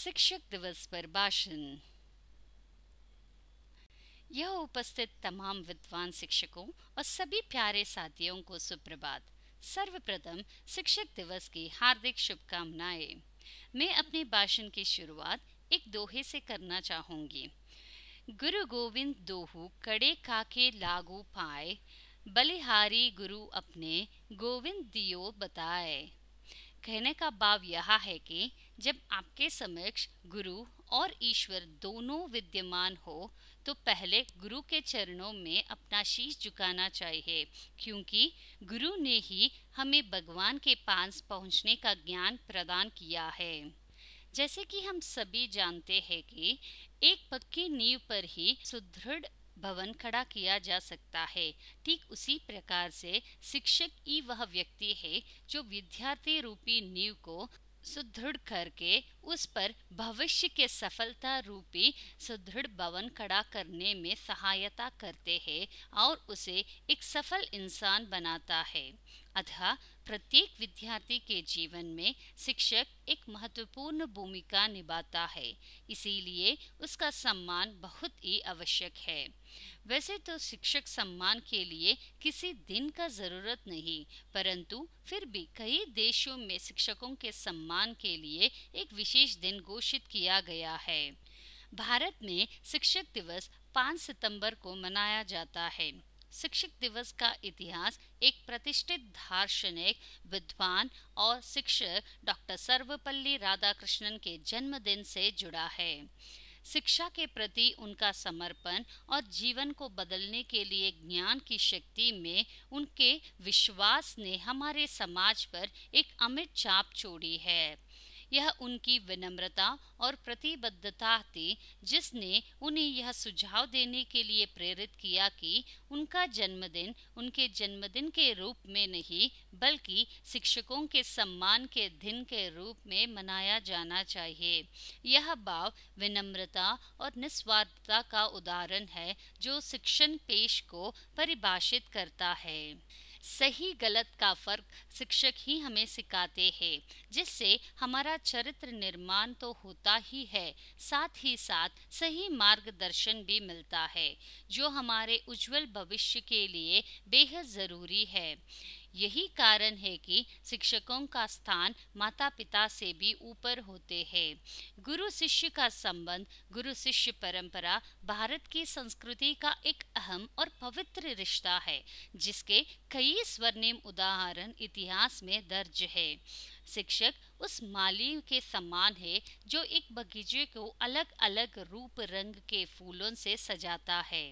शिक्षक दिवस पर भाषण। यह उपस्थित तमाम विद्वान शिक्षकों और सभी प्यारे साथियों को सुप्रभात। सर्वप्रथम शिक्षक दिवस की हार्दिक शुभकामनाएं। मैं अपने भाषण की शुरुआत एक दोहे से करना चाहूंगी। गुरु गोविंद दोहु कड़े काके लागू पाए, बलिहारी गुरु अपने गोविंद दियो बताए। कहने का भाव यह है कि जब आपके समक्ष गुरु और ईश्वर दोनों विद्यमान हो तो पहले गुरु के चरणों में अपना शीश झुकाना चाहिए, क्योंकि गुरु ने ही हमें भगवान के पास पहुंचने का ज्ञान प्रदान किया है। जैसे कि हम सभी जानते हैं कि एक पक्की नींव पर ही सुदृढ़ भवन खड़ा किया जा सकता है, ठीक उसी प्रकार से शिक्षक ही वह व्यक्ति है जो विद्यार्थी रूपी नींव को सुदृढ़ करके उस पर भविष्य के सफलता रूपी सुदृढ़ भवन खड़ा करने में सहायता करते हैं और उसे एक सफल इंसान बनाता है। अतः प्रत्येक विद्यार्थी के जीवन में शिक्षक एक महत्वपूर्ण भूमिका निभाता है, इसीलिए उसका सम्मान बहुत ही आवश्यक है। वैसे तो शिक्षक सम्मान के लिए किसी दिन का जरूरत नहीं, परंतु फिर भी कई देशों में शिक्षकों के सम्मान के लिए एक विशेष दिन घोषित किया गया है। भारत में शिक्षक दिवस 5 सितंबर को मनाया जाता है। शिक्षक दिवस का इतिहास एक प्रतिष्ठित दार्शनिक, विद्वान और शिक्षक डॉक्टर सर्वपल्ली राधाकृष्णन के जन्मदिन से जुड़ा है। शिक्षा के प्रति उनका समर्पण और जीवन को बदलने के लिए ज्ञान की शक्ति में उनके विश्वास ने हमारे समाज पर एक अमिट छाप छोड़ी है। यह उनकी विनम्रता और प्रतिबद्धता थी जिसने उन्हें यह सुझाव देने के लिए प्रेरित किया कि उनका जन्मदिन उनके जन्मदिन के रूप में नहीं बल्कि शिक्षकों के सम्मान के दिन के रूप में मनाया जाना चाहिए। यह भाव विनम्रता और निस्वार्थता का उदाहरण है जो शिक्षण पेश को परिभाषित करता है। सही गलत का फर्क शिक्षक ही हमें सिखाते हैं, जिससे हमारा चरित्र निर्माण तो होता ही है, साथ ही साथ सही मार्गदर्शन भी मिलता है जो हमारे उज्जवल भविष्य के लिए बेहद जरूरी है। यही कारण है कि शिक्षकों का स्थान माता पिता से भी ऊपर होते हैं। गुरु शिष्य का संबंध, गुरु शिष्य परंपरा भारत की संस्कृति का एक अहम और पवित्र रिश्ता है, जिसके कई स्वर्णिम उदाहरण इतिहास में दर्ज है। शिक्षक उस माली के समान है जो एक बगीचे को अलग अलग रूप रंग के फूलों से सजाता है।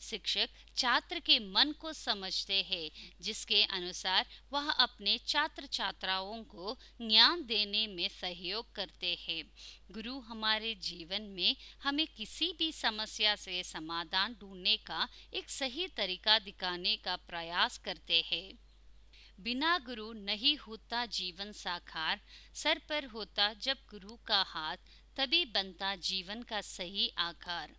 शिक्षक छात्र के मन को समझते हैं, जिसके अनुसार वह अपने छात्र छात्राओं को ज्ञान देने में सहयोग करते हैं। गुरु हमारे जीवन में हमें किसी भी समस्या से समाधान ढूंढने का एक सही तरीका दिखाने का प्रयास करते हैं। बिना गुरु नहीं होता जीवन साकार, सर पर होता जब गुरु का हाथ, तभी बनता जीवन का सही आकार।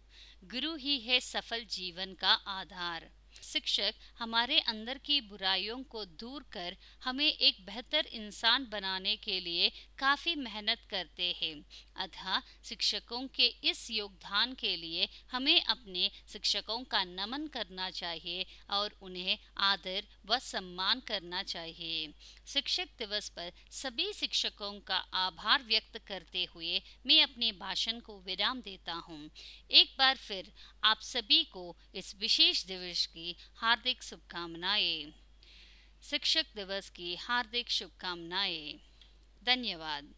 गुरु ही है सफल जीवन का आधार। शिक्षक हमारे अंदर की बुराइयों को दूर कर हमें एक बेहतर इंसान बनाने के लिए काफ़ी मेहनत करते हैं। अतः शिक्षकों के इस योगदान के लिए हमें अपने शिक्षकों का नमन करना चाहिए और उन्हें आदर व सम्मान करना चाहिए। शिक्षक दिवस पर सभी शिक्षकों का आभार व्यक्त करते हुए मैं अपने भाषण को विराम देता हूँ। एक बार फिर आप सभी को इस विशेष दिवस की हार्दिक शुभकामनाएं। शिक्षक दिवस की हार्दिक शुभकामनाएं। धन्यवाद।